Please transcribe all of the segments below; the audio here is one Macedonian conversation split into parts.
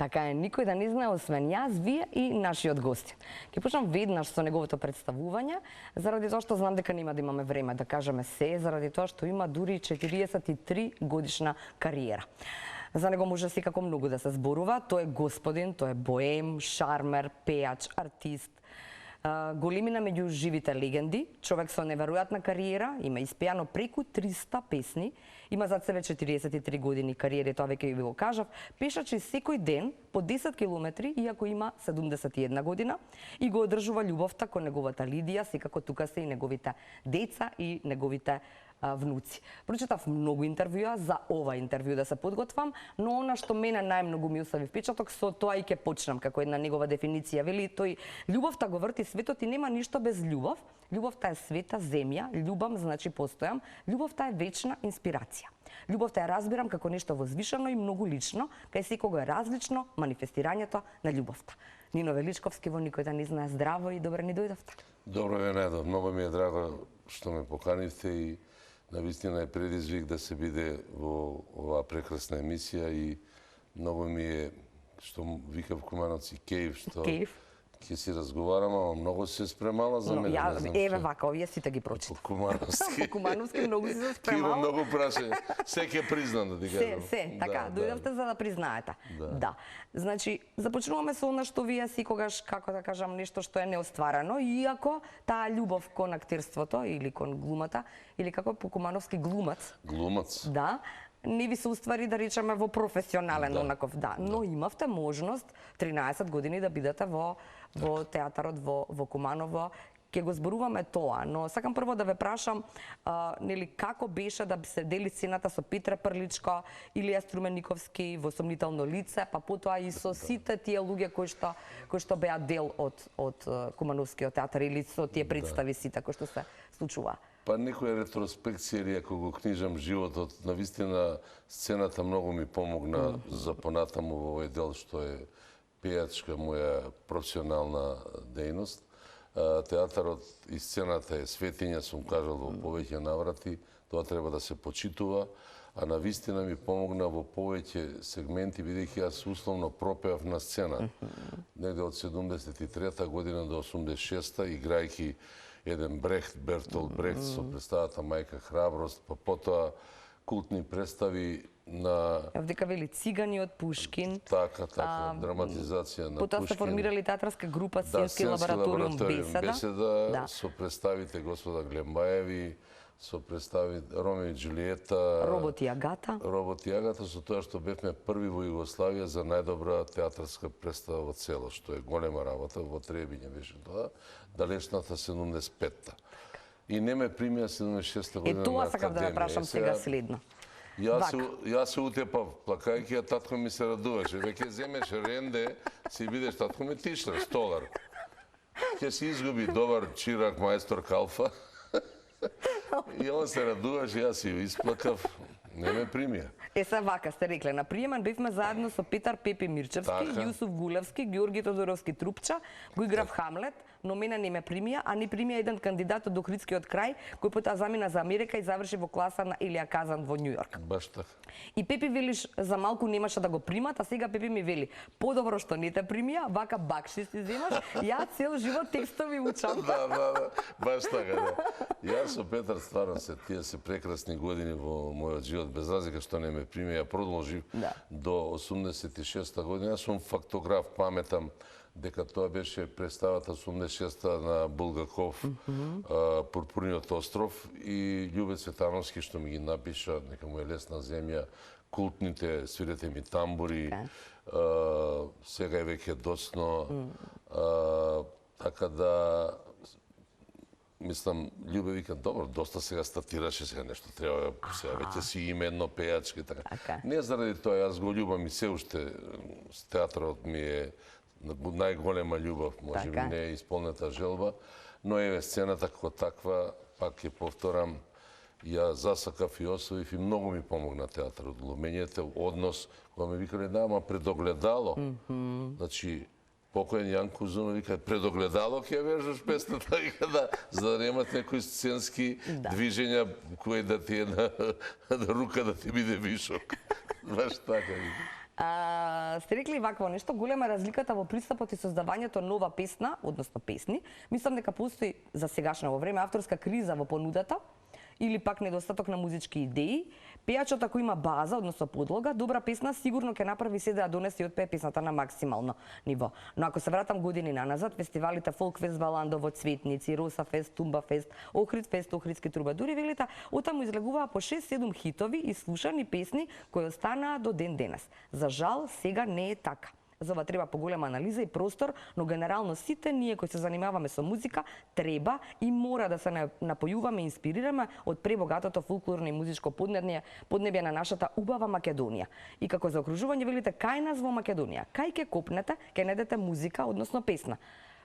Така е, никој да не знае освен јас, вие и нашиот гости. Ќе почнам веднаш со неговото представување, заради тоа што знам дека нема да имаме време да кажеме се, заради тоа што има дури 43 годишна кариера. За него може секако многу да се зборува. Тој е господин, тој е боем, шармер, пејач, артист. Големина меѓу живите легенди, човек со неверојатна кариера, има испејано преку 300 песни, има зад себе 43 години кариери, тоа веќе ви го кажав, пешачи секој ден по 10 километри, иако има 71 година, и го одржува љубовта кон неговата Лидија, секако тука се и неговите деца и неговите внуци. Прочитав многу интервјуа за ова интервју да се подготвам, но она што мене најмногу ми остави впечаток, со тоа и ќе почнам како една негова дефиниција. Вели тој, љубовта го врти светот и нема ништо без љубов. Љубовта е света земја, љубам значи постојам, љубовта е вечна инспирација. Љубовта ја разбирам како нешто возвишено и многу лично, кај секого е различно манифестирањето на љубовта. Нино Величковски, во никој да не знае, здраво и добре ни дојдовте. Добро ве најдов, многу ми е драго што ме поканивте и навистина е предизвик да се биде во оваа прекрасна емисија и многу ми е, што викав Кумановци, кејф, што ќе си разговарам, ама многу се спремала за мене. Еве вака, овие сите ги прочитав. Кумановски. Кумановски многу си се спремала. Киро многу праше, се ќе признам да ти кажам. Се, така, дојдовте за да признаете. Да. Значи, започнуваме со она што вие секогаш, како да кажам, нешто што е неостварено, иако таа љубов кон актерството или кон глумата, или како по Кумановски глумац. Глумац. Да. Не ви се уствари да речеме во професионален онаков, но имавте можност 13 години да бидете во театарот во Куманово. Ќе го зборуваме тоа, но сакам прво да ве прашам, нели како беше да се дели сцената со Петре Прличко, Илија Струменниковски во Сомнително лице, па потоа и со сите тие луѓе кои што беа дел од Кумановскиот театар или со тие представи сите кои што се случува. Па некоја ретроспекција или ако го книжам животот, навистина сцената многу ми помогна за понатаму во овој дел што е пејачка моја професионална дејност. Театарот и сцената е светиња, сум кажал во повеќе наврати, тоа треба да се почитува, а навистина ми помогна во повеќе сегменти, бидејќи јас условно пропеав на сцена. Негде од 73-та година до 86-та, играјќи еден Брехт, Бертолд Брехт, со представата Мајка храброст, па потоа култни представи на... Овдека вели Цигани од Пушкин. Така, драматизација на Пушкин. Потоа сте формирали театарска група Сценски лабораториум Беседа. Со представите господа Глембаеви, со представи Ромео и Џулиета, Робот и Агата. Робот и Агата, со тоа што бевме први во Југославија за најдобра театарска представа во цело, што е голема работа, во Требиње беше тоа, далечната 75-та. И не ме примија 76-та година на Академија. Тоа сакав да ве прашам сега следно. Јас се утепав, плакајќи, а татко ми се радуваше. Веќе земеш ренде, си бидеш татко ми тишлер, столар. Ќе си изгуби добар чирак, мајстор Калфа. И он се радуваше, јас си исплакав, не ме примија. Се вака сте рекле, на приемен бевме заедно со Петар Пепи Мирчевски, Јусуф Гулевски, Ѓорги Тодоровски Трупча, го играв Хамлет, но мене не ме примија, а ни примија еден кандидат од Охридскиот крај, кој потоа замина за Америка и заврши во класа на Илија Казан во Њу Јорк. Баш така. И Пепи велиш за малку немаше да го примат, а сега Пепи ми вели, подобро што не те примија, вака бакши си земаш, ја цел живот текстови учам. Да, баш така, да. Јас со Петар стварно тие се прекрасни години во мојот живот, без разлика што не ме примија, ја продолжив до 86-та година. Јас сум фактограф, паметам дека тоа беше представата 86-та на Булгаков, Пурпурниот остров, и Љубе Цветановски што ми ги напиша, нека му е лесна земја, култните Свирете ми тамбури, сега е веќе доцно, така да мислам, Љубе вика, добро, доста сега стартираше, сега нешто треба, сега веќе си име едно пејачка и така. Не заради тоа, јас го љубам и се уште, театарот ми е најголема љубов, може би не е исполнета желба, но еве сцената како таква, пак ќе повторам, ја засакав и освоив и многу ми помогна театарот, глумењето, однос, кога ме викале, да, ама пред огледало, значи, покоен Јанко Узунов вика, пред огледало ќе вежеш песната, за да немат некои сценски движења кои да ти една рука да ти биде вишок. Баш така. Сте рекли вакво нешто, голема е разликата во пристапот и создавањето нова песна, односно песни. Мислам дека постои за сегашно време авторска криза во понудата или пак недостаток на музички идеи. Пејачот ако има база, односно подлога, добра песна сигурно ќе направи се да ја донесе и отпее песната на максимално ниво. Но ако се вратам години наназад, фестивалите Фолкфест, Баландово, Цветници, Роса Фест, Тумба Фест, Охрид Фест, Охридски трубадури, велите, оттаму излегуваа по 6-7 хитови и слушани песни кои останаа до ден денес. За жал, сега не е така. За ова треба поголема анализа и простор, но генерално сите ние кои се занимаваме со музика треба и мора да се напојуваме и инспирираме од пребогатото фолклорно и музичко поднебје на нашата убава Македонија. И како заокружување велите кај нас во Македонија, кај ќе копнете, ќе најдете музика, односно песна.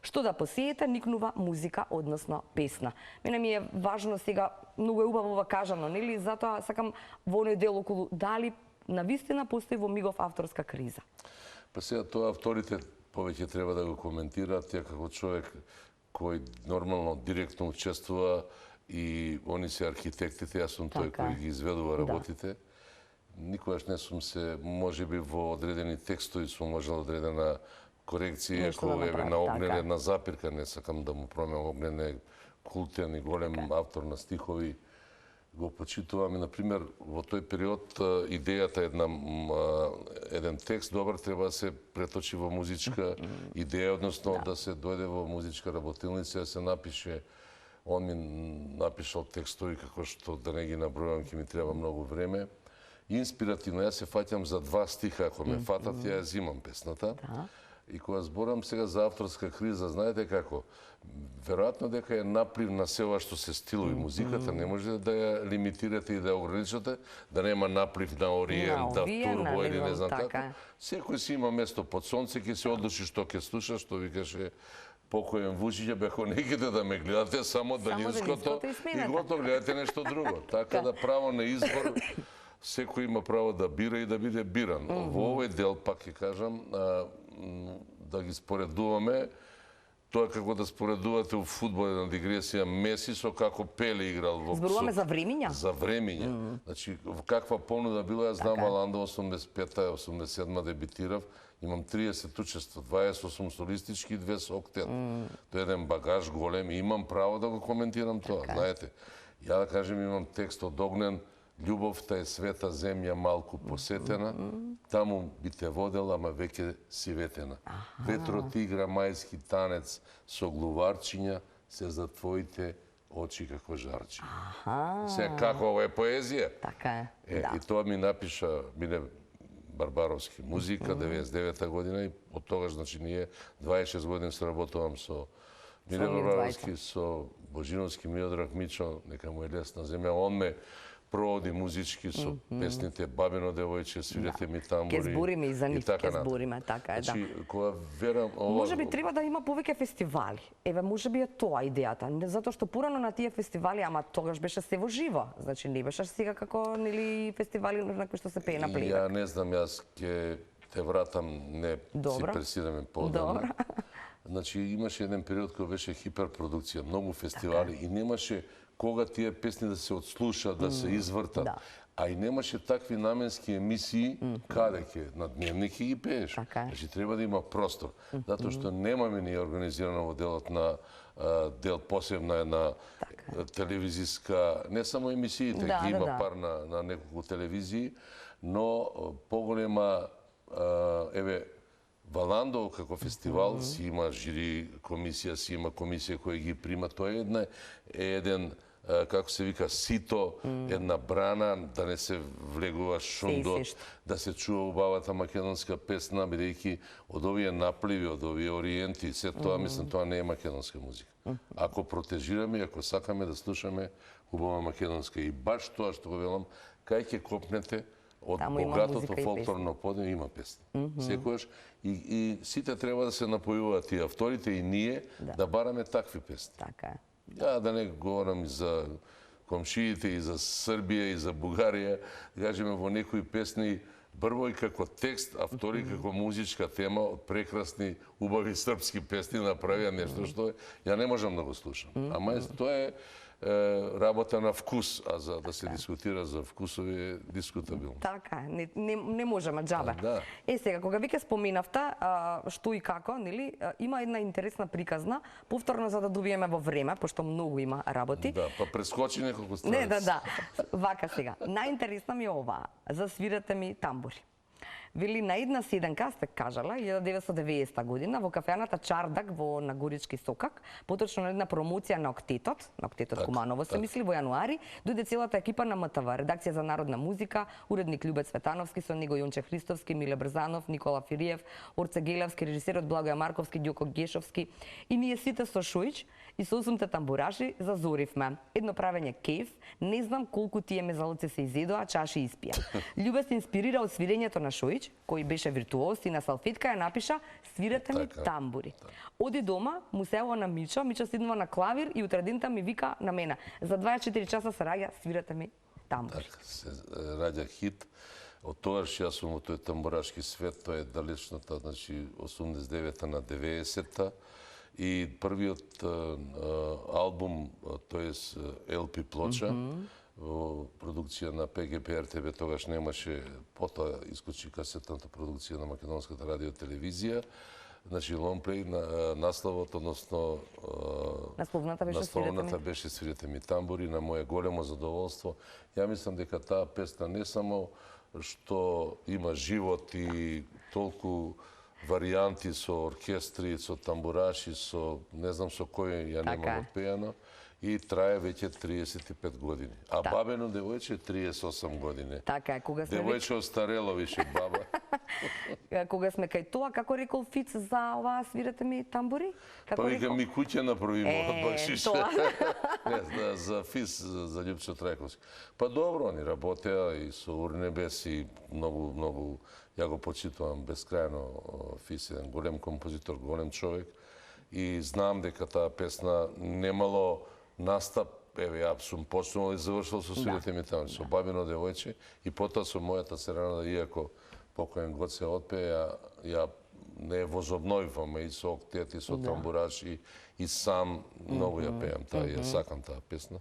Што да посеете, никнува музика, односно песна. Мене ми е важно сега, многу е убаво ова кажано, нели? Затоа сакам во оној дел околу дали навистина постои во мигов авторска криза. Па сега тоа авторите повеќе треба да го коментираат, ја како човек кој нормално директно учествува и они се архитектите, јас сум тој кој ги изведува работите. Никогаш не сум се, можеби во одредени текстови сум можел одредена корекција, ако еве на Огнен една запирка, не сакам да му променам, Огнен е култен и голем автор на стихови, го почитуваме, например, во тој период идејата еден текст добар треба да се преточи во музичка идеја, односно да се дојде во музичка работилница, да се напише. Он ми напишал текстови како што да не ги набројам, ќе ми треба многу време. Инспиративно, јас се фаќам за 2 стиха, ако ме фатат, ја зимам песната. И кога зборам сега за авторска криза, знаете како? Веројатно дека е наплив на се ова што се стилови музиката, не може да ја лимитирате и да ја ограничате, да нема наплив на ориент, да турбо или не знам како. Секој си има место под сонце, ќе се одлучи што ќе слуша, што викаше покоен Вучиќ, беко неките да ме гледате само далинското и готово гледате нешто друго. Така да право на избор, секој има право да бира и да биде биран. Во овој дел, пак ќе кажам, да ги споредуваме, тоа како да споредувате у фудбал на дигресија Меси со како Пеле играл во Зборуваме за времиња? За времиња. Значи, каква понуда била, јас знам Валандо 85-та, 87-та дебитирав, имам 30 учества, 28 солистички и 2 со октет. Тоа е еден багаж голем и имам право да го коментирам тоа, знаете. Ја да кажем, имам текст од Огнен, Љубовта е света земја малку посетена, таму би те водела, ама веќе си ветена. Ветрот игра мајски танец со глуварчиња, се за твоите очи како жарчи. Сега како ова е поезија? Така е. И тоа ми напиша Мине Барбаровски музика, 99-та година, и од тогаш, значи, ние 26 години соработувам со Мине Барбаровски, со Божиновски, Миодраг Мичо, нека му е лесна земја. Он ме проводи музички со песните Бабино девојче, Свирете ми тамбури. Ке збориме и за нив, ке збориме, така е, да. Значи, кога верам ова... Може би треба да има повеќе фестивали. Еве, може би е тоа идејата. Затоа што порано на тие фестивали, ама тогаш беше се во живо. Значи, не беше сега како, нели, фестивали на кои што се пее на плейбек. Ја не знам, јас ќе те вратам, не си пресидаме подамна. Значи, имаше еден период кој беше хиперпродукција, многу фестивали и немаше кога тие песни да се отслушат, да се извртат. А и немаше такви наменски емисии каде ќе на дневник ги пееш. Значи треба да има простор. Затоа што немаме ни организирано во делот на дел посебна една телевизиска, не само емисиите, ги има пар на неколку телевизии, но поголема еве Валандо како фестивал си има жири комисија, си има комисија која ги прима. Тоа е еден, како се вика, сито, една брана, да не се влегува шундо, да се чува убавата македонска песна, бидејќи од овие напливи, од овие ориенти, се тоа, мислам, тоа не е македонска музика. Ако протежираме, ако сакаме да слушаме убава македонска и баш тоа што го велам, кај ќе копнете, од богатото фолклорно поднебје има песни. Секојаш и сите треба да се напојуваат и авторите и ние да бараме такви песни. Така е. Ја да не говорам и за комшиите, и за Србија, и за Бугарија, да кажеме во некои песни прво и како текст, а втори како музичка тема од прекрасни, убави српски песни направија нешто што ја не можам да го слушам. Ама тоа е работа на вкус, а за да се дискутира за вкусови е дискутабилно. Така е, не можеме џабе. Да. Сега, кога веќе споминавте што и како, нели, има една интересна приказна, повторно за да добиеме во време, пошто многу има работи. Да, па прескочи неколку страници. Не, да. Вака сега. Најинтересна ми е оваа. Засвирате ми тамбури. Вели на една седенка, сте кажала, 1990 година, во кафеаната Чардак во Нагорички Сокак, поточно на една промоција на Октетот Куманово се мисли, во јануари, дојде целата екипа на МТВ, редакција за народна музика, уредник Љубец Цветановски, со него Јонче Христовски, Миле Брзанов, Никола Фириев, Орце Гелевски, режисерот Благоја Марковски, Ѓоко Гешовски, и ние сите со Шујч и со 8 тамбураши зазоривме. Едно правење кеф, не знам колку тие мезалци се изедоа, чаши испија. Љубец инспирира од свирењето на Шујч, кој беше виртуоз и на салфетка ја напиша "Свирете ми тамбури". Оди дома, му се јавува на Мичо, Мичо седнува на клавир и утре дента ми вика на мене: "За 24 часа се раѓа "Свирете ми тамбури". Така, се раѓа хит. Од тогаш јас сум во тој тамбурашки свет, тоа е далечната, значи 89-та на 90-та. И првиот албум, тоест LP плоча, во продукција на ПГП РТВ, тогаш немаше, потоа искочи касетната продукција на Македонската радио телевизија. Значи, лонплей, насловот, односно насловната беше "Свирете ми тамбури", на моје големо задоволство. Ја мислам дека таа песна не само што има живот и толку варијанти со оркестри, со тамбураши, со не знам со кој ја немам отпејано, и трае веќе 35 години. А бабено девојче 38 години. Така е, кога сме девојче остарело више баба. Кога сме кај тоа, како рекол Фиц за оваа "Свирете ми тамбури"? Па вика ми куќе направи од бакшиш. Не, за Фиц, за Љупчо Трајковски. Па добро, они работеа и со Урнебес и многу, ја го почитувам бескрајно Фиц, еден голем композитор, голем човек, и знам дека таа песна немало настап. Еве, ја сум почнал и завршил со "Свирете ми тамбури", со бабино девојче, и потоа со мојата серенада, иако покоен Гоце отпее, ја не возобновивам и со октет, и со тамбураши, и сам многу ја пеам, ја сакам таа песна.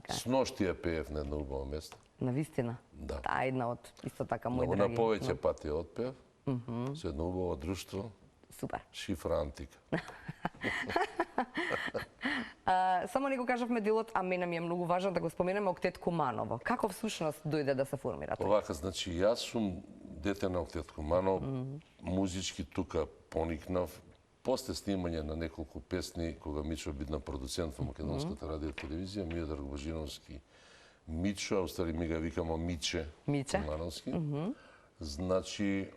Сношти ја пеев на едно убаво место. Навистина? Да. Таа е една од, исто така, мој на драги. повеќе пати отпеав, со едно убаво друштво. Супер. Шифра антика. Само не го кажавме делот, а мене ми е многу важно да го споменеме Октет Куманово. Како всушност дојде да се формира тој? Овака, значи, јас сум дете на Октет Куманов, музички тука поникнав. После снимање на неколку песни, кога Мичо бидна продуцент во Македонската радио телевизија, Миодар Божиновски Мичо, а устари ми ga викамо Миче Кумановски. Значи,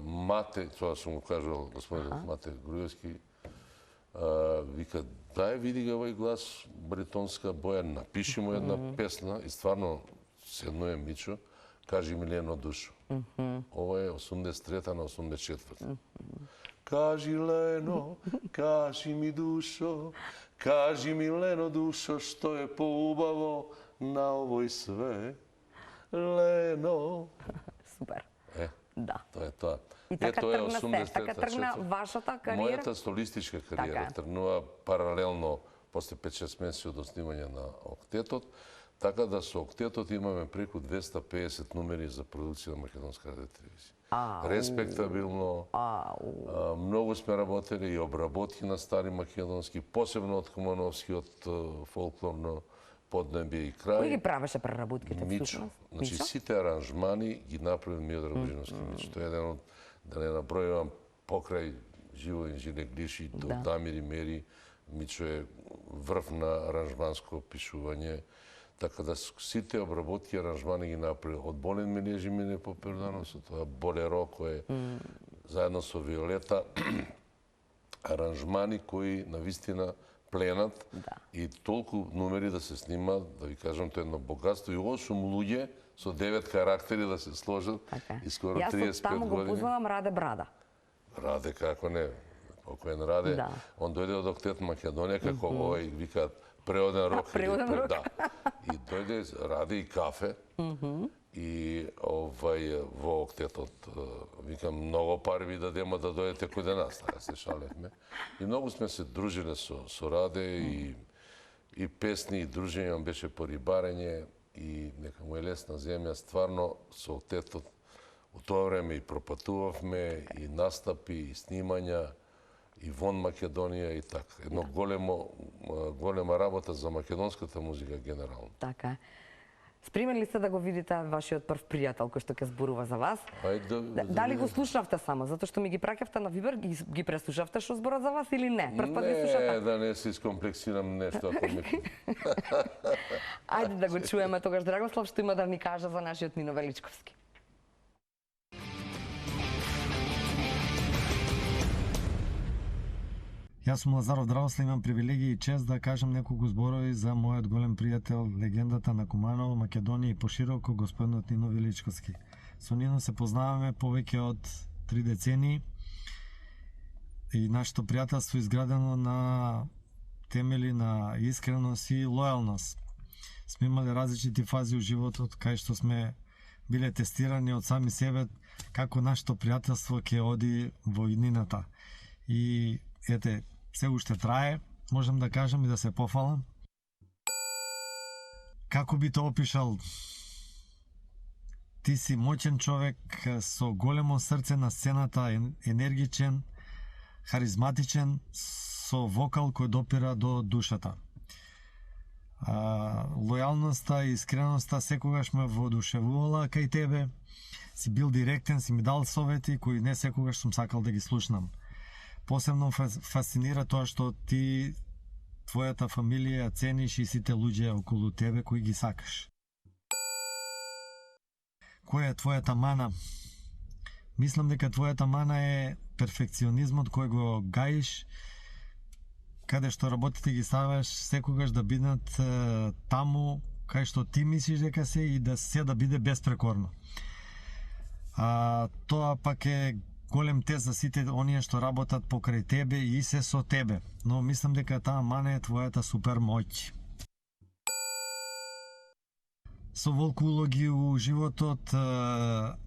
Мате, тоа сум го кажал господинот Мате Груевски, вика, дај види ga овој глас, баритонска боја, напиши му една песна, и стварно седнуе Мичо, кажи ми Лено душо. Ова е 83-та на 84-та. Кажи Лено, кажи ми душо, кажи ми Лено душо, што е поубаво на овој свет. Лено. Супер. Да. Тоа е тоа. И така тргна вашата кариера? Мојата солистичка кариера тргнува паралелно после 5-6 месеци од снимање на Октетот, така да со Октетот имаме преку 250 номери за продукција на Македонска радио телевизија. Респектабилно, многу сме работели и обработки на стари македонски, посебно од Кумановскиот фолклорно поднебие и крај. Кој ги правеше преработките? Мичо. Значи, сите аранжмани ги направил Миодар Божиновски Мичо. Тоа е еден од, да не набројувам, покрај Живоин Жиле Глиши, до Дамир и Мери, Мичо е врв на аранжманско пишување. Така да сите обработки аранжмани ги направил. Од Болен Менежи мине по Перданов, со тоа Болеро, кој е заедно со Виолета, аранжмани кои навистина пленат и толку номери да се снимаат, да ви кажам, тоа е едно богатство, и 8 луѓе со 9 карактери да се сложат и скоро 35 години. Јас таму го познавам Раде Брада. Раде, како не, покоен Раде, он дојде од Октет Македонија, како овој викаат преоден рок. Да. И дојде Раде и кафе, и во Октетот, викам, многу пари ви дадема да дојдете кој де нас, така се шалевме. И многу сме се дружиле со Раде и песни, и дружење, он беше по рибарење и нека му е лесна земја. Стварно, со отецот, у тоа време и пропатувавме, и настапи, и снимања, и вон Македонија и така. Едно голема работа за македонската музика генерално. Така. Спремен ли сте да го видите вашиот прв пријател кој што ќе зборува за вас? Дали го слушнавте само, затоа што ми ги праќавте на Вибер, ги преслушавте што зборат за вас или не? Прв пат ги слушате? Не, да не се искомплексирам нешто ако ми... Ајде да го чуеме тогаш Драгослав што има да ни каже за нашиот Нино Величковски. Јас сум Лазаров Драгослав, имам привилегија и чест да кажам неколку зборови за мојот голем пријател, легендата на Куманово, Македонија и пошироко, господинот Нино Величковски. Со Нино се познаваме повеќе од 3 децении и нашето пријателство изградено на темели на искреност и лојалност. Сме имали различити фази у животот, кај што сме биле тестирани од сами себе како нашето пријателство ќе оди во иднината. И ете, се уште трае, можам да кажам и да се пофалам. Како би те опишал? Ти си моćен човек со големо срце на сцената, енергичен, харизматичен, со вокал кој допира до душата. Лојалноста и искреноста секогаш ме воодушевувала кај тебе. Си бил директен, си ми дал совети кои не секогаш сум сакал да ги слушнам. Посебно фасцинира тоа што ти, твојата фамилија, цениш и сите луѓе околу тебе кои ги сакаш. Која е твојата мана? Мислам дека твојата мана е перфекционизмот кој го гаиш, каде што работите ги ставаш секогаш да бидат таму кај што ти мислиш дека се и да се да биде безпрекорно. Тоа пак е голем тест за сите оние што работат покрај тебе и се со тебе, но мислам дека таа мана е твојата супер моќ. Со волку улоги у животот,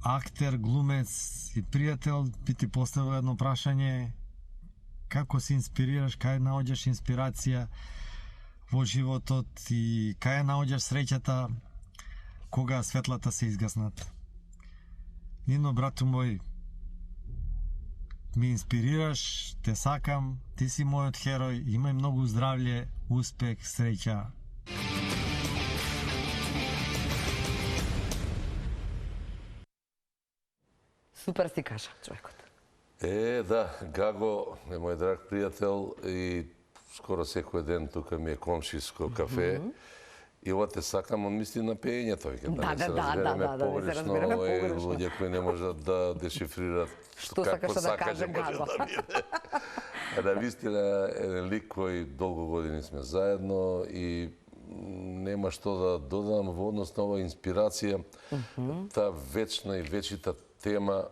актер, глумец и пријател, би ти поставил едно прашање: како се инспирираш, кај наоѓаш инспирација во животот и кај наоѓаш среќата кога светлата се изгаснат? Нино, брату мој, ми инспирираш, те сакам, ти си мојот херој, имај многу здравле, успех, среќа. Супер си кажа човекот. Да, Гаго е мој драг пријател и скоро секој ден тука ми е комшиско кафе. И ова те сакам, он мисли на пеењето, да се разбереме погрешно, луѓе кои не можат да дешифрират како сакаш да каже Гаго. Да, вистина е лик кој долго години сме заедно и нема што да додам во однос на ова инспирација, таа вечна и вечита тема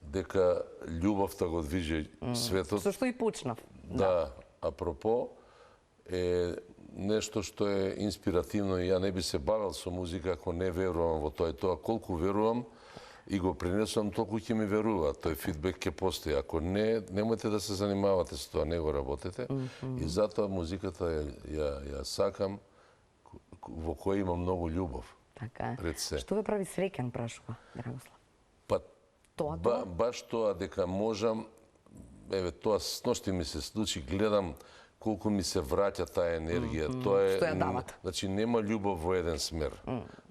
дека љубовта го движи светот. Со што и почнав. Да, апропо, е нешто што е инспиративно и ја не би се бавил со музика ако не верувам во тоа и тоа. Колку верувам и го пренесувам, толку ќе ми верува. Тој фидбек ќе постои. Ако не, немојте да се занимавате со тоа, не го работете. И затоа музиката ја сакам, во која има многу љубов. Така. Пред се. Што ве прави среќен, прашува Драгослав? Па, тоа? Баш тоа дека можам, тоа сношти ми се случи, гледам колку ми се враќа таа енергија. Тоа е, што ја дават. Значи нема љубов во еден смер.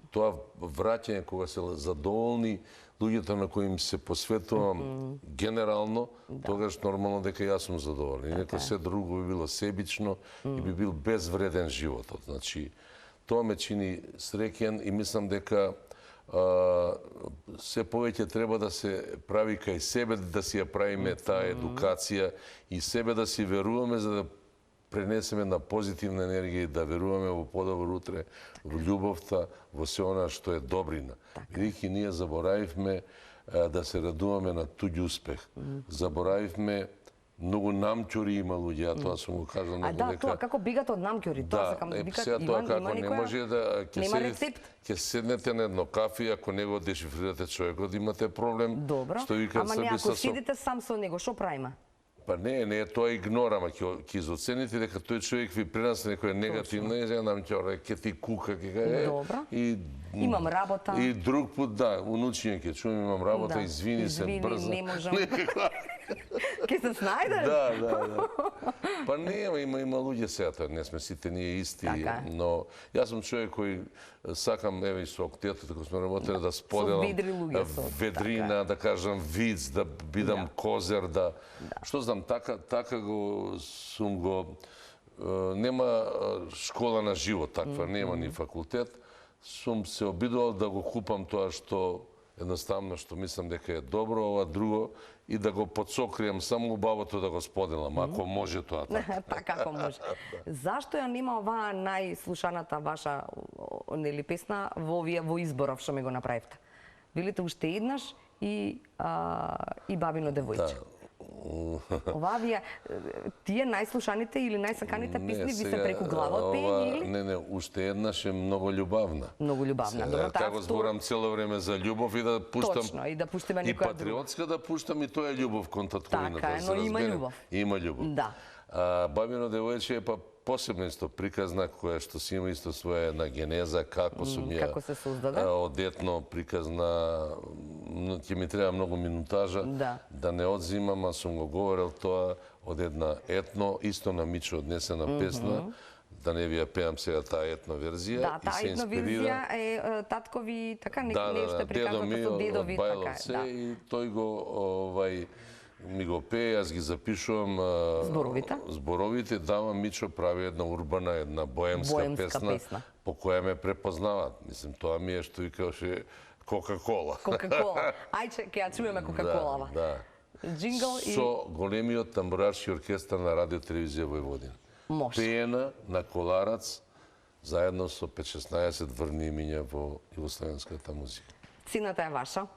Тоа враќање кога се задоволни луѓето на кои им се посветувам генерално, тогаш нормално дека јас сум задоволен. И нека се друго би било себично и би бил безвреден животот. Значи тоа ме чини среќен и мислам дека се повеќе треба да се прави кај себе, да си ја правиме таа едукација и себе да си веруваме за да пренесеме на позитивна енергија и да веруваме во подобро утре, во љубовта, во се она што е добрина. Бидејќи ние заборавивме да се радуваме на туѓ успех. Заборавивме многу намќори има луѓе, а тоа сум го кажал многу дека... тоа како бигат од намќори, тоа сакам да викат, има не може да ќе седнете на едно кафе, ако не го дешифрирате човекот, имате проблем. Добро, што викат ама не ако седите сам со него, што правиме? Па не е тоа игнора, ама ќе изоцените дека тој човек ви пренесе некоја негативна и нам ќе ти кука, ќе каже. Добро. Имам работа. И друг пут, да, унучиње ќе чуам, имам работа, извини се, брзо. Не можам. Ке се снајдеш? Да. Па не, има луѓе сега, не сме сите ние исти, но јас сум човек кој сакам, еве и со актијата, како сме работели, да споделам ведрина, да кажам виц, да бидам козер, да... Што знам, така го сум го... Нема школа на живот таква, нема ни факултет. Сум се обидувал да го купам тоа што едноставно што мислам дека е добро, ова друго, и да го подсокријам само убавото да го споделам, ако може тоа така. Така како може. Зашто ја нема оваа најслушаната ваша песна во изборов што ми го направивте? Велите уште еднаш и Бабино девојче. Оваа тие најслушаните или најсаканите песни ви се преку глава од пење или? Не, уште еднаш е многу љубавна. Многу љубавна. Добро, како зборам цело време за љубов и да пуштам. Точно, и да пуштиме некоја друга. И патриотска да пуштам и тоа е љубов кон татковината. Така, но има љубов. Има љубов. Да. Бабино девојче е па посебно исто приказна која што си има исто своја една генеза, како сум ја се создаде. Одетно приказна, ќе ми треба многу минутажа да не одзимам, а сум го говорел тоа од една етно, исто на Мичо однесена песна, да не ви ја пеам сега таа етно верзија. Да, таа етно верзија е таткови, така нешто прикажано со дедови, така. И тој го ми го пее, јас ги запишувам зборовите, давам Мичо прави една урбана, една боемска песна по која ме препознаваат. Мислим, тоа ми е што викаше Кока-кола. Кока-кола. Ајде, ќе ја чуеме Кока-колава. Да. Джингл и... Со големиот тамбурарски оркестар на Радио Телевизија Војводина. Може. Пеена на Коларац, заедно со 5-16 врни имиња во југословенската музика. Сината е ваша.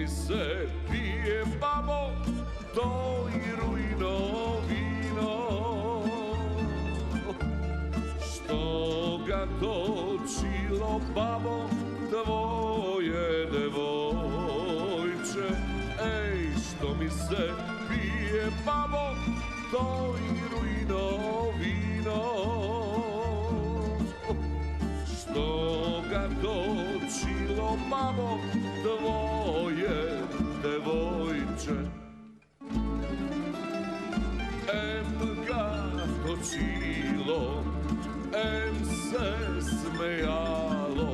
Se pije babo, to i rujno vino, što ga točilo babo, tvoje devojče. Ej, što mi se pije babo, to i rujno vino, što ga točilo babo, tvoje devojče. Em ga točilo, em se smejalo,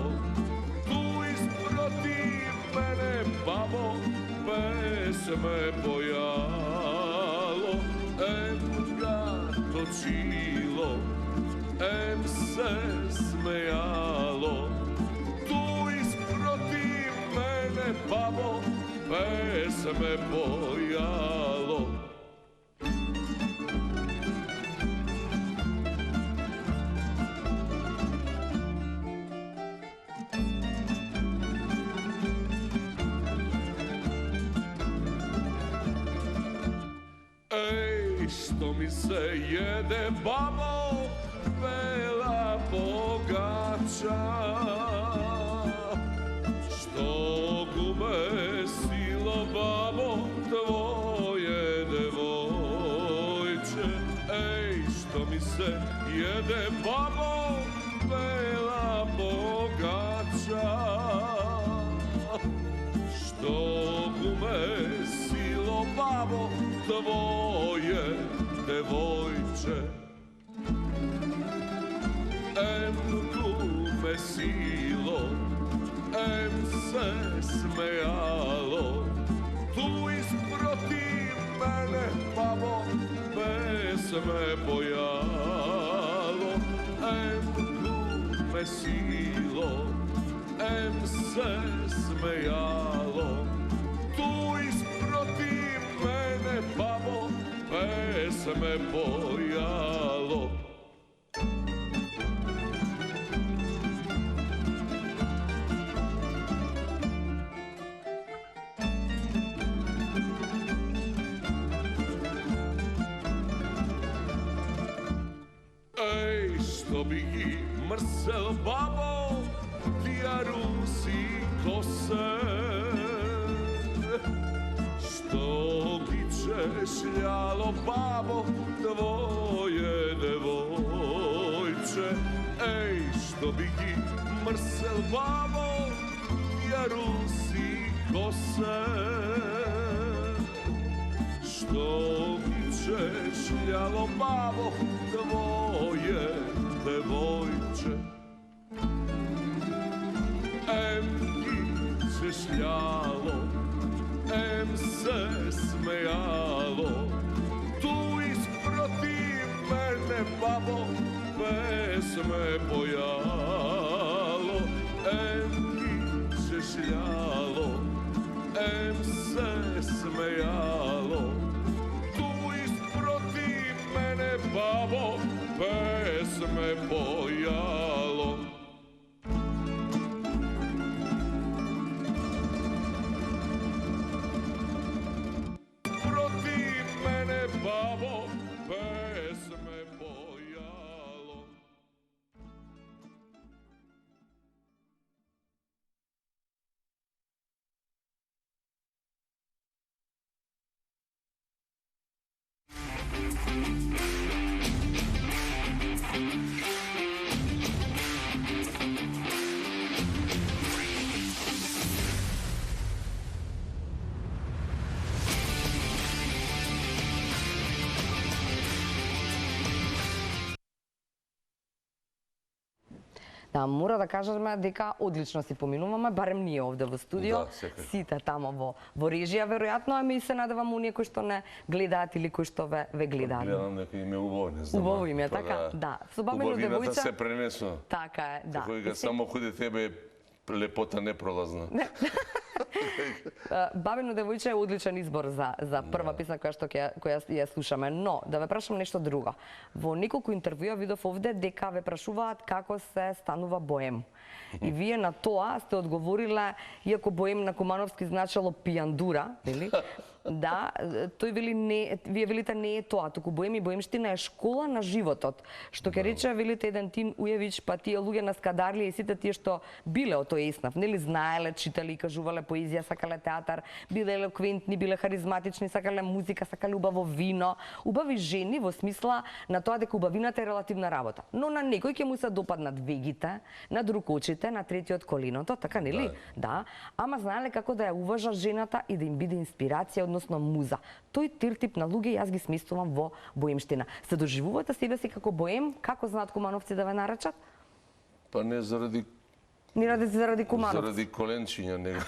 tu isprotiv mene babo, pesme bojalo. Em ga točilo, em se smejalo, babo, pesme bojalo. Ej, što mi se jede babo, bela pogača, što gume silo babo, tvoje devojče. Ej, što mi se jede babo, bela pogača, što gume silo babo, tvoje devojče. Em gume silo, em se smejalo, tu isprotiv mene babo, pesme bojalo. Em vesilo, em se smejalo. Tu isprotiv mene, babo, pesme bojalo. Ej, što bi gi mrsel, babo, tija rusi kose, što gi češljalo, babo, tvoje devojče. Ej, što bi gi mrsel, babo, tija rusi kose, što gi češljalo, babo, tvoje devojče. Em gi češljalo, em se smejalo, tu isprotiv mene, babo, pesme bojalo. Em gi češljalo, em se smejalo, tu isprotiv mene, babo, pesme bojalo. Protiv mene, babo, pesme bojalo. Да, мора да кажеме дека одлично си поминуваме, барем ние овде во студио, Да, секако. сите тамо во режија веројатно, ами се надевам оние кои што не гледаат или кои што ве гледаат. Гледам дека им е убаво, не знам. Убаво им е, така? Да. Со бабино Убавината девојче се пренесува. Така е, да. Кој га само ходи тебе лепота не пролазна. Бабино девојче е одличен избор за прва песна која ја слушаме, но да ве прашам нешто друго. Во неколку интервјуа видов овде дека ве прашуваат како се станува боем. И вие на тоа сте одговориле, иако боем на кумановски значело пијандура, нели? Да, тој вели не, вие велите не е тоа, туку боем и боемштина е школа на животот. Што ќе рече, велите, еден Тим Ујевиќ, па тие луѓе на Скадарлија и сите тие што биле од тој еснав, нели, знаеле, читале и кажувале поезија, сакале театар, биле елоквентни, биле харизматични, сакале музика, сакале убаво вино, убави жени во смисла на тоа дека убавината е релативна работа. Но на некој ќе му се допаднат вегите, на друг очите, на третиот колиното, така нели? Да. Ама знаеле како да ја уважа жената и да им биде инспирација, односно муза. Тој тип на луѓе јас ги сместувам во боемштина. Се доживувате себе си како боем? Како знаат кумановци да ве наречат? Па не заради Не заради кумановци. заради коленчиња него.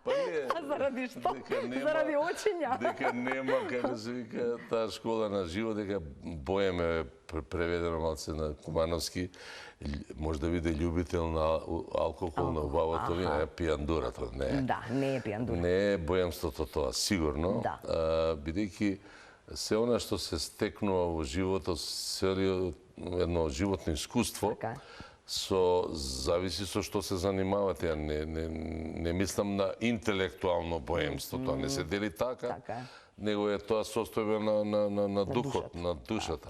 Па не. А заради што? Дека нема- Заради очиња. Дека нема, како се вика, таа школа на живот, дека боем е преведено малце на кумановски, може да биде љубител на алкохол, на убавото вино, е пијандура, тоа не е. Да, не е пијандура. Не е боемството тоа, сигурно. Да. Бидејќи се она што се стекнува во животот, целиот едно животно искуство, Така е. зависи со што се занимавате. Не мислам на интелектуално боемство, тоа не се дели така, Така е. него е тоа состојба на духот, душата. на душата.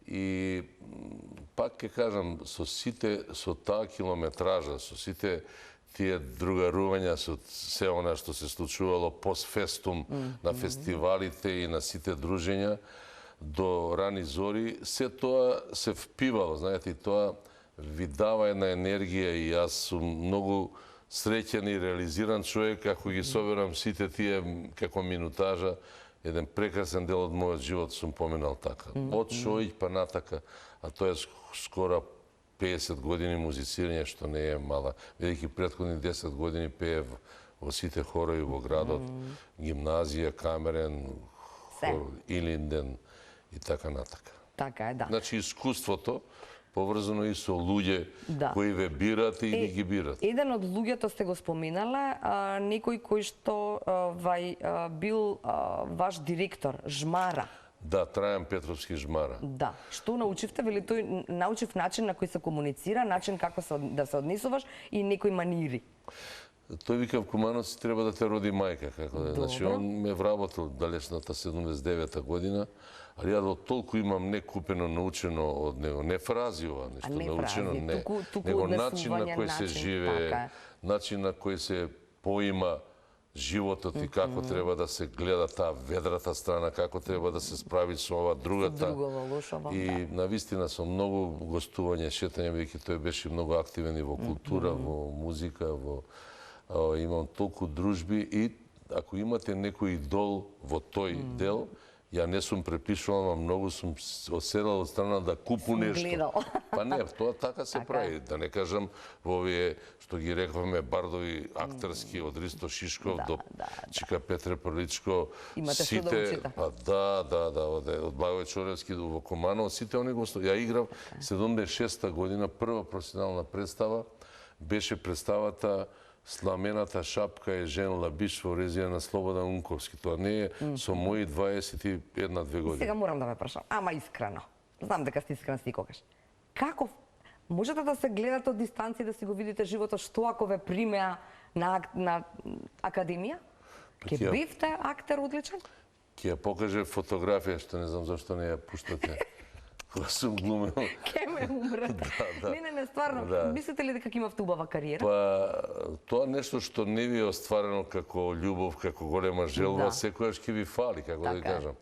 И пак ќе кажам, со таа километража, со сите тие другарувања, со се она што се случувало постфестум на фестивалите и на сите дружења до рани зори, се тоа се впивало, знаете, и тоа ви дава една енергија и јас сум многу среќен и реализиран човек ако ги соберам сите тие како минутажа. Еден прекрасен дел од мојот живот сум поминал така. Од Шоиќ па натака, а тоа е скоро 50 години музицирање, што не е мала. Бидејќи претходни 10 години пеев во сите хорови во градот, гимназија, камерен, Се. хор, Илинден и така натака. Така е, да. Значи, искуството поврзано и со луѓе кои ве бират и ги бират. Еден од луѓето сте го споминале, некој кој што бил ваш директор, Жмара. Да, Трајан Петровски Жмара. Да. Што научивте? Вели тој научив начин на кој се комуницира, начин како да се однесуваш и некои манири. Тој вика, в Кумановци треба да те роди мајка, како да. Значи, он ме вработил далечната 79-та година, али ја толку имам не купено, научено од него, не фрази ова нешто, научено, не, него начин на кој се живее, начин на кој се поима животот и како треба да се гледа таа ведрата страна, како треба да се справи со ова другата. И навистина со многу гостување, шетање, веќе тој беше многу активен и во култура, во музика, имам толку дружби и ако имате некој идол во тој дел, ја не сум препишувал, ама многу сум оседал од страна да купу нешто. Па не, тоа така се прави. Да не кажам во овие што ги рекваме бардови актерски од Ристо Шишков до Чика Петре Приличко. Имате што да учите. Па од Благој Чоревски до во Куманово, сите они го ја играв 76-та година, прва професионална представа беше представата Сламената шапка е жен Лабиш во резија на Слободан Унковски. Тоа не е со мои 21-2 години. Сега морам да ве прашам, ама искрено. Знам дека сте искрен секогаш. Како можете да се гледате од дистанција да си го видите животот, што ако ве примеа на академија? Ке бивте актер одличен? Ке ја покаже фотографија, што не знам зашто не ја пуштате. Кога сум глумел. Ке ме умре. Не, стварно. Мислите ли дека имавте убава кариера? Па, тоа нешто што не ви е остварено како љубов, како голема желба, секојаш ќе ви фали, како да кажам.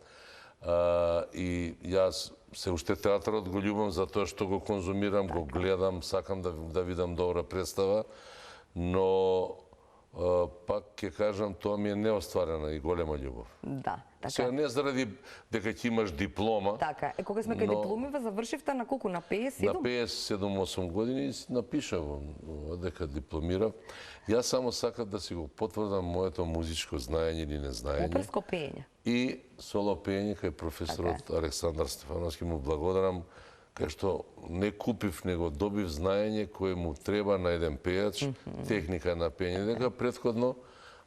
И јас се уште театарот го љубам за тоа што го конзумирам, го гледам, сакам да видам добра представа, но пак ќе кажам, тоа ми е неостварена и голема љубов. Да, така. Сега не заради дека ќе имаш диплома. Така, кога сме кај дипломиве, завршивте на колку, на 57? На 57-8 години напишав дека дипломирав. Јас само сакав да си го потврдам моето музичко знаење или незнаење. Оперско пеење. И соло пеење кај професорот Александар Стефановски, му благодарам, кај што не купив, него добив знаење кое му треба на еден пејач, техника на пеење, дека претходно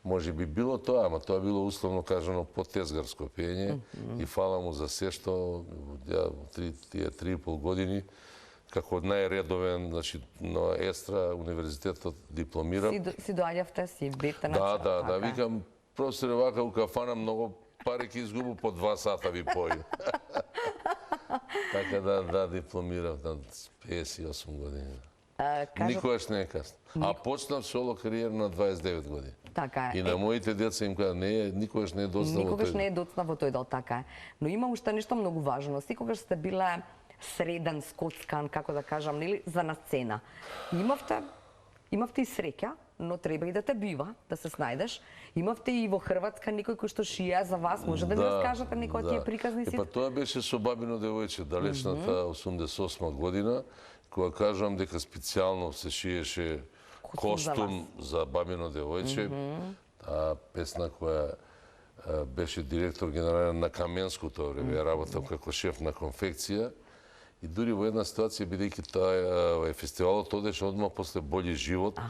може би било тоа, ама тоа било условно кажано потезгарско пеење и фала му за се што ја тие 3,5 години како најредовен, значи на Естра универзитетот дипломирам. Си доаѓавте, си бевте на Да, викам, професоре, вака у кафана многу пари ќе изгубу по 2 сата ви поју. Така да дипломирав на 58 години. Никогаш не е касно. А почнав соло кариера на 29 години. Така е. И на моите деца им кажа, никогаш не е доцна во тој. Никогаш не е доцна во тој дел, така е. Но има уште нешто многу важно. Секогаш сте биле среден, скоцкан, како да кажам, нели, за на сцена. Имавте и среќа, но треба и да те бива, да се снајдеш. Имавте и во Хрватска некој кој што шија за вас, може да ми раскажете некој од тие приказни сите? Па тоа беше со Бабино девојче, далечната 88 година, кога кажувам дека специјално се шиеше костум за Бабино девојче, таа песна која беше директор генерален на Каменско тоа време, ја работам како шеф на конфекција. И дури во една ситуација, бидејќи таа фестивалот одеше одма после Болji живот,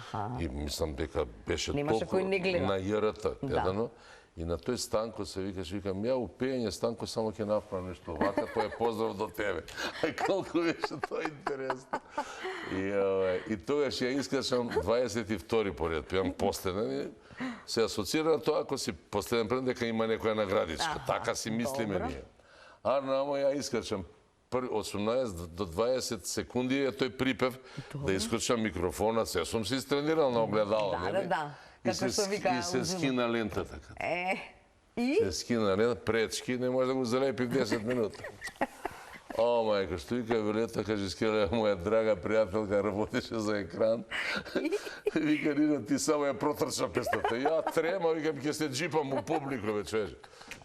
и мислам дека беше толку на јрт гледано. И на тој Станко се викам, ја у пеење Станко само ќе направам нешто вака, тоа е поздрав до тебе. Колку беше тоа интересно. И тогаш ја искачам 22 поред, пеам последен. Се асоцира на тоа, ако си последен пред, дека има некоја наградичка. Така си мислиме ние. А намо ја искачам 18 до 20 секунди е тој припев да искочам микрофона, се сум се истренирал на огледало. Да. И се скина лентата. И? Се скина лентата, пречки, не може да го залепи в 10 минути. О, мајка, што вика Вилета Кажискелева, моја драга пријателка, работеше за екран. Вика, Нина, ти само ја протрча песната. Ја трема, викам, ќе се джипам у публику, бе, човече.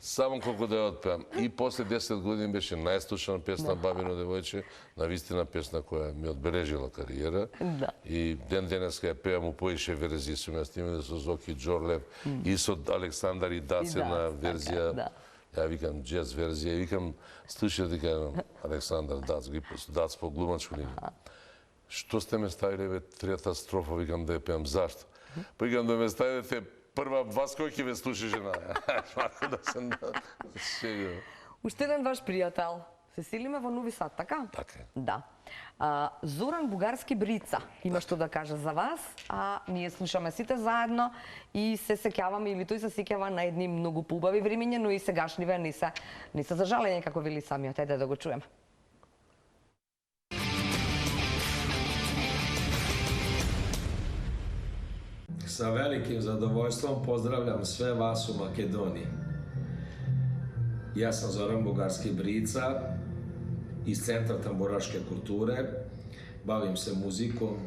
Само колку да ја отпеам. И после 10 години беше најслушана песна Бабино девојче, навистина песна која ми одбележила кариера. И ден денеска ја пеам у поише верзии, сум ја снимале со Зоки Џорлев и со Александар и Дасе на верзија. Ја викам джез верзија, викам слушај дека Александар Дац, Дац по глумачко ниво. Што сте ме ставиле бе трета строфа, викам да ја пеам, зашто? Па викам да ме ставите прва вас кој ќе ве слуша жена. Мако да се шегам. Уште еден ваш пријател. Се селиме во Нови Сад, така? Така е. Да. Зоран Бугарски Брица има што да каже за вас, а ние слушаме сите заедно и се сеќаваме, или тој се сеќава на едни многу поубави времиња, но и сегашниве не се за жалење, како вели самиот. Ајде да го чуеме. Sa velikim zadovoljstvom pozdravljam sve vas u Makedoniji. Ja sam Zoran Bugarski Brica iz Centra tamburaške kulture. Bavim se muzikom,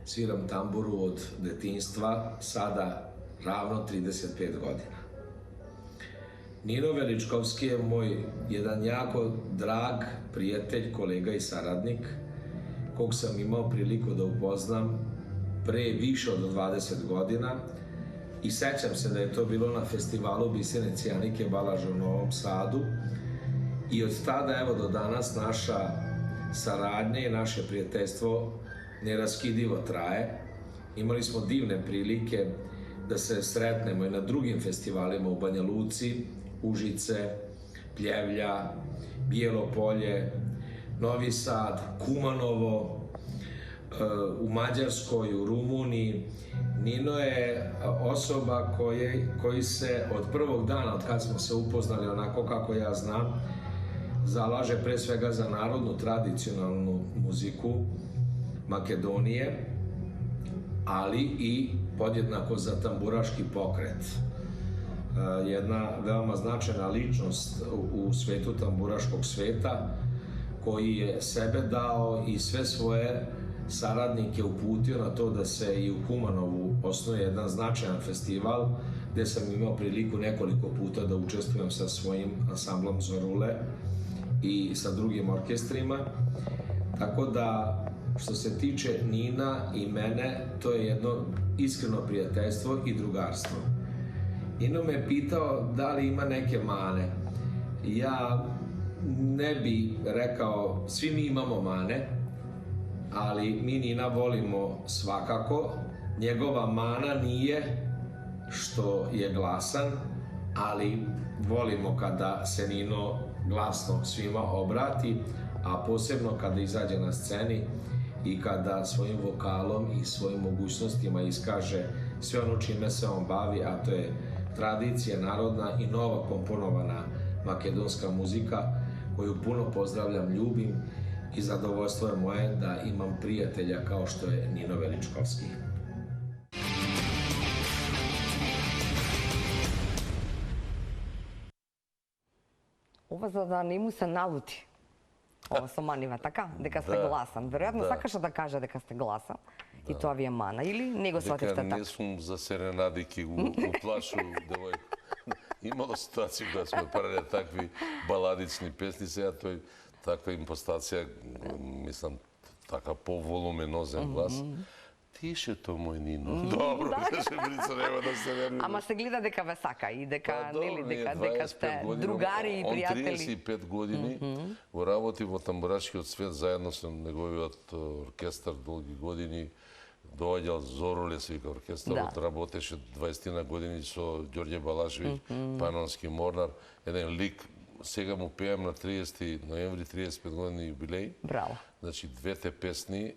sviram tamburu od detinjstva, sada ravno 35 godina. Nino Veličkovski je moj jedan jako drag prijatelj, kolega i saradnik, kog sam imao priliku da upoznam pre više od 20 godina i sećam se da je to bilo na festivalu Biserice Janike Balaža u Novom Sadu i od tada evo do danas naša saradnja i naše prijateljstvo neraskidivo traje. Imali smo divne prilike da se sretnemo i na drugim festivalima u Banja Luci, Užice, Pljevlja, Bijelo Polje, Novi Sad, Kumanovo, u Mađarskoj, u Rumuniji. Nino je osoba koji se od prvog dana, od kad smo se upoznali onako kako ja znam, zalaže pre svega za narodnu, tradicionalnu muziku Makedonije, ali i podjednako za tamburaški pokret. Jedna veoma značajna ličnost u svetu tamburaškog sveta, koji je sebe dao i sve svoje saradnike uputio na to da se i u Kumanovu osnuje jedan značajan festival, gde sam imao priliku nekoliko puta da učestvujem sa svojim ansamblom Zorule i sa drugim orkestrima. Tako da, što se tiče Nina i mene, to je jedno iskreno prijateljstvo i drugarstvo. Nino me pitao da li ima neke mane. Ja ne bi rekao, svi mi imamo mane, ali mi Nina volimo svakako. Njegova mana nije što je glasan, ali volimo kada se Nino glasno svima obrati, a posebno kada izađe na sceni i kada svojim vokalom i svojim mogućnostima iskaže sve ono čime se on bavi, a to je tradicija narodna i nova komponovana makedonska muzika, koju puno pozdravljam, ljubim i zadovoljstvo je moje da imam prijatelja kao što je Nino Veličkovski. Ова за да не му се налути. Ова со манива, така? Дека сте гласан. Веројатно сакаше да каже дека сте гласан. И тоа ви е мана, или не го свативте така? Дека не сум за серенади ки го уплашу девојка. Имало ситуации кога сме парале такви баладични песни, сега тој таква импостација, мислам, така поволуменозен глас. Тишето, мој Нино. Добро, каже Брица, нема да се нервира. Ама се гледа дека ве сака и дека, нели, дека сте другари и пријатели. Он 35 години го работи во тамбурашкиот свет, заедно со неговиот оркестар долги години. Доаѓал Зороле, се вика оркестарот, работеше 20 години со Ѓорѓе Балашевиќ, Панонски Морнар, еден лик. Сега му пеем на 30 ноември, 35 години јубилеј. Браво. Значи, двете песни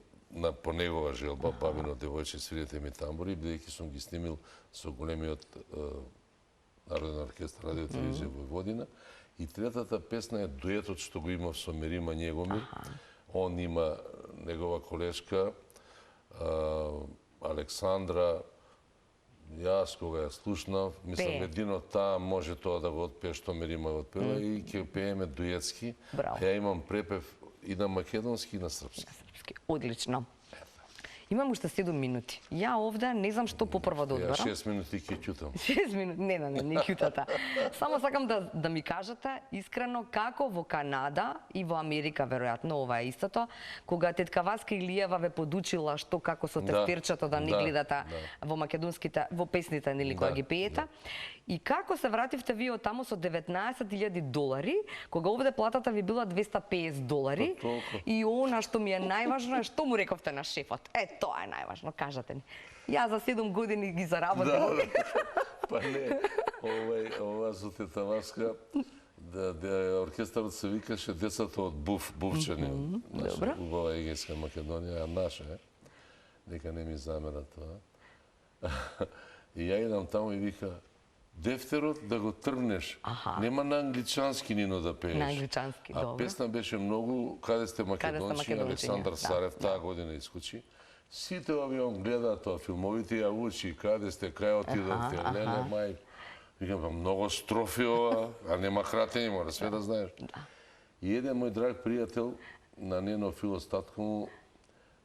по негова желба, Бабино девојче, свирете ми тамбури, бидејќи сум ги снимил со големиот Народен оркестар Радио телевизија Војводина. И третата песна е дуетот што го имав со Мерима Njegomir. Он има негова колешка Александра. Јас кога ја слушнав, мислам едино таа може тоа да го отпее што Мерима го отпела и ќе пееме дуетски. Ја имам препев и на македонски и на српски. Одлично. Имам уште 7 минути. Ја овде не знам што попрво да одберам. Ја 6 минути ќе ќутам. 6 минути, не ќутата. Само сакам да ми кажете искрено како во Канада и во Америка, веројатно ова е истото, кога тетка Васка Илиева ве подучила што како со тефтерчето да не гледате во македонските, во песните, нели, кога ги пеете. И како се вративте вие од таму со $19,000, кога овде платата ви била $250? И она што ми е најважно е што му рековте на шефот. Тоа е најважно, кажете ни. Јас за 7 години ги заработив. Па не, ова со тета Васка, оркестарот се викаше Децата од Бувчани. Наша убава Егејска Македонија, наша е. Нека не ми замера тоа. И ја идам таму и вика, дефтерот да го тргнеш. Нема на англичански нино да пееш. На англичански, добро. А песна беше многу Каде сте македонци, Александар Сарев таа година искучи. Сите овие он гледаат тоа, филмовите ја учи, каде сте, кај отидовте, леле, мај. Викам, многу строфи ова, а нема хратење, мора све да знаеш. И еден мој драг пријател на нено филостатко му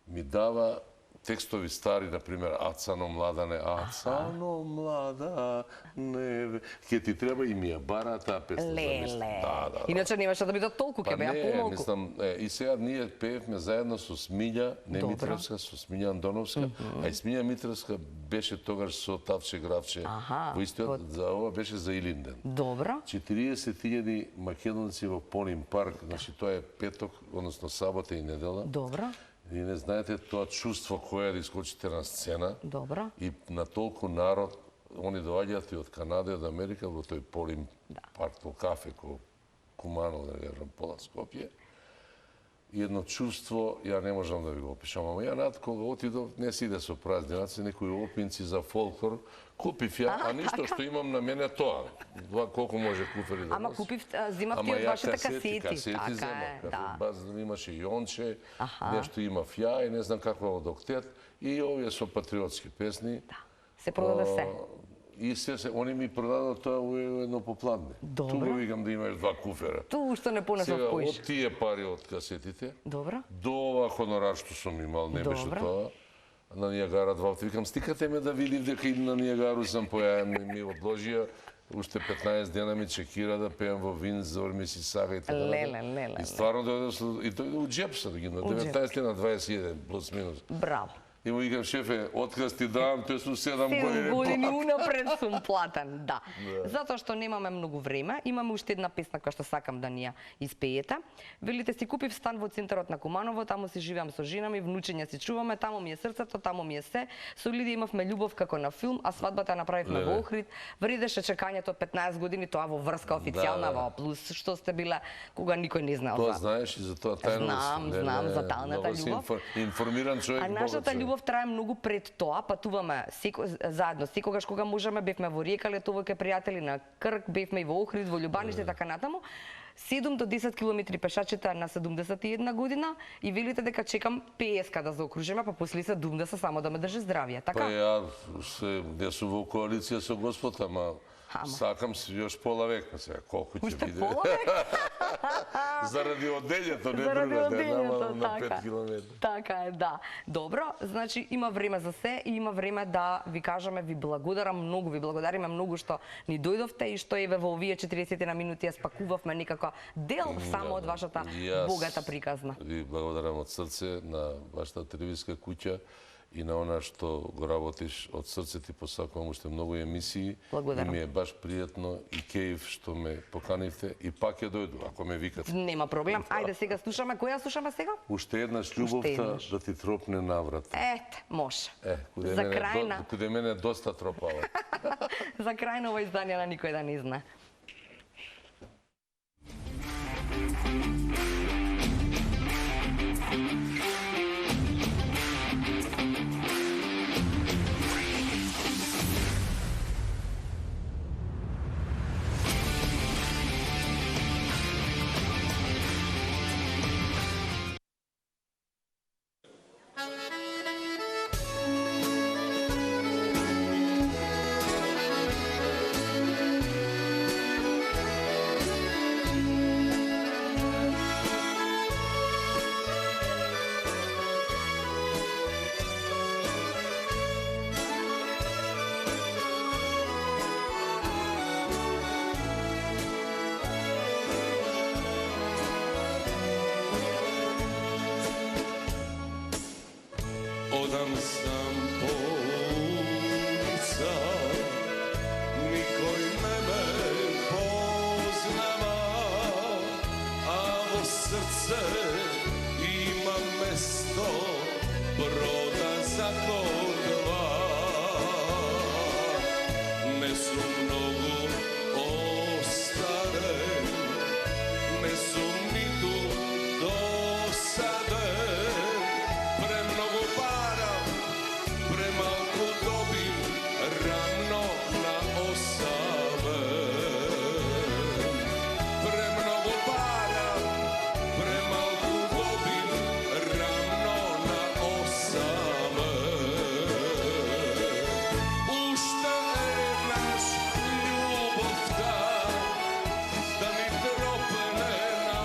ми дава текстови стари, например, Ацано младане, Ацано младане, ке ти треба и ми ја бара таа песна. Леле. Иначе немаше да биде толку, ке беа помалку. Мислам, и сега ние пеевме заедно со Смилја, не Митревска, со Смилја Андоновска, а и Смилја Митревска беше тогаш со Тавче Гравче. Во истиот, за ова беше за Илинден. Добро. 40.000 македонци во Поним парк, значи тоа е петок, односно сабота и недела. Добро. И не знаете тоа чувство кое да искочите на сцена. Добро. И на толку народ, они доаѓаат и од Канада и од Америка во тој Поним парк, тој кафе, Куманово, да кажам, пола Скопје. И едно чувство, ја не можам да ви го опишам, ама ја над кога отидов, не си иде со празници, некои опинци за фолклор, купив ја, а ништо што имам на мене тоа. Колку може куфери да Ама носи. купив, земавте од вашите касети. Касети земав. Да. Баз имаше Јонче, нешто имав ја и не знам какво од Октет, и овие со патриотски песни. Да. Се продаде се. И се, они ми продадат тоа во едно попладне. Добро. Тука викам да имаш 2 куфера. Ту што не понесов Сега, поиш. од тие пари од касетите, Добро. до ова хонорар што сум имал, не беше Добро. тоа, на Нијагара 2, викам, стикате ме да видив дека и на Нијагару сам појавен, ми одложија, уште 15 дена ми чекира да пеам во Виндзор, Мисисага и така. Леле. И стварно дојде и тој у джеп се ги на 19 на 21 плюс минус. Браво. И му викам, шефе, отказ ти давам, тој су 7 години. 7 години унапред сум платен, да. Затоа што немаме многу време, имаме уште една песна која што сакам да ни ја испеете. Велите, си купив стан во центарот на Куманово, таму си живеам со жена ми, внучиња си чуваме, таму ми е срцето, таму ми е се. Со Лидија имавме љубов како на филм, а свадбата ја направивме во Охрид. Вредеше чекањето 15 години, тоа во врска официјална, во плюс, што сте биле кога никој не знаел. Тоа знаеш и за тоа тајност. Знам за тајната љубов. Информиран човек. А нашата љубов трае многу пред тоа, патуваме заедно, секогаш кога можеме, бевме во Риека, летово кај пријатели на Крк, бевме и во Охрид, во Љубанище и така натаму. 7 до 10 километри пешачите на 71 година и велите дека чекам 50 да заокружиме, па после 70 само да ме држи здравје, така? Па ја не сум во коалиција со Господ, ама сакам си још пола века сега, колку ќе биде. Пола века? Заради оделјето, не Заради друга, оделјето, на 5 километри. Така е, да. Добро, значи има време за се и има време да ви кажеме, ви благодарам многу, ви благодариме многу што ни дојдовте и што еве во овие 40 на минути ја спакувавме некако дел само од вашата богата приказна. Ви благодарам од срце на вашата телевизиска куќа и на она што го работиш од срце, ти посакувам уште многу емисии. Благодарам. И ми е баш пријатно и кејф што ме поканивте и пак ќе дојду ако ме викате. Нема проблем. Ајде сега слушаме. Која слушаме сега? Уште еднаш љубовта да ти тропне наврат. Ете, може. За крај куде мене доста тропава. За крај на ова издание на никој да не знае. Odam sam po ulica, nikoj srce ima mesto broda za dva. Ne su mnogo ostare, ne su ni tu dosade. Premnogo para, premalko dobim, ravno na osame. Premnogo para, premalko dobim, ravno na osame. Ušta je naš ljubov ta, da mi tropne na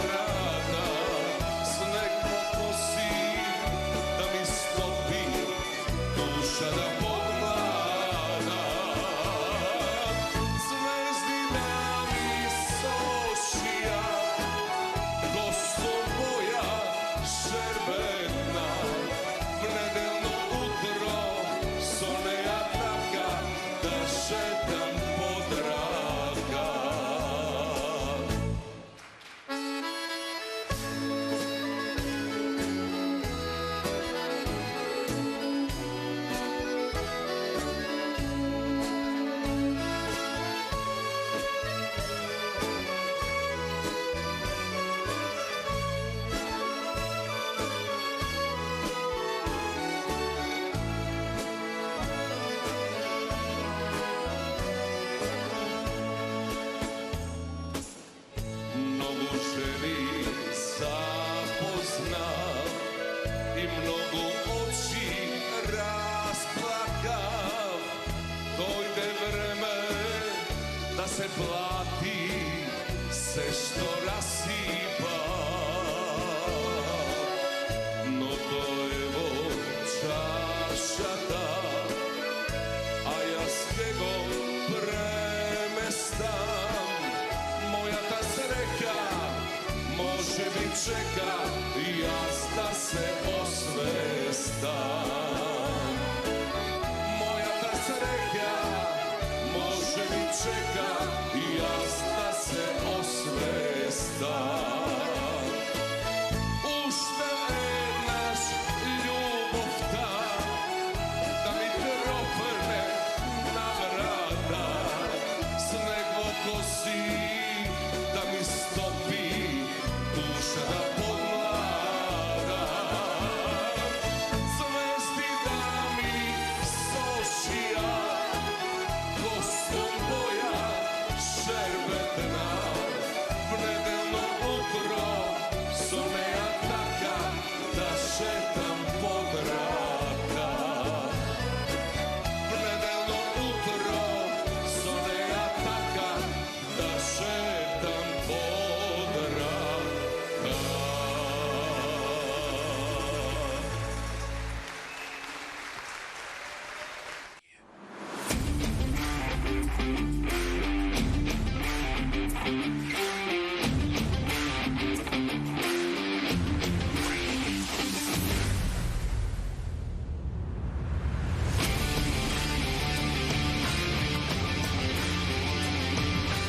vrata. Sneg pokosi, da mi stopi duša da poglavlja. Zvezdi da mi sošija, gosto moja šerbetna. V nedeljno utro soneja taka, da šetam podraga. Mnogo ženi zapoznam i mnogo oči rasplakav. Dojde vreme da se plati sve što rasipa. No to evo čaša ta, a ja s njegom premestam. Moja ta sreća može mi čeka, ja da se osvestam.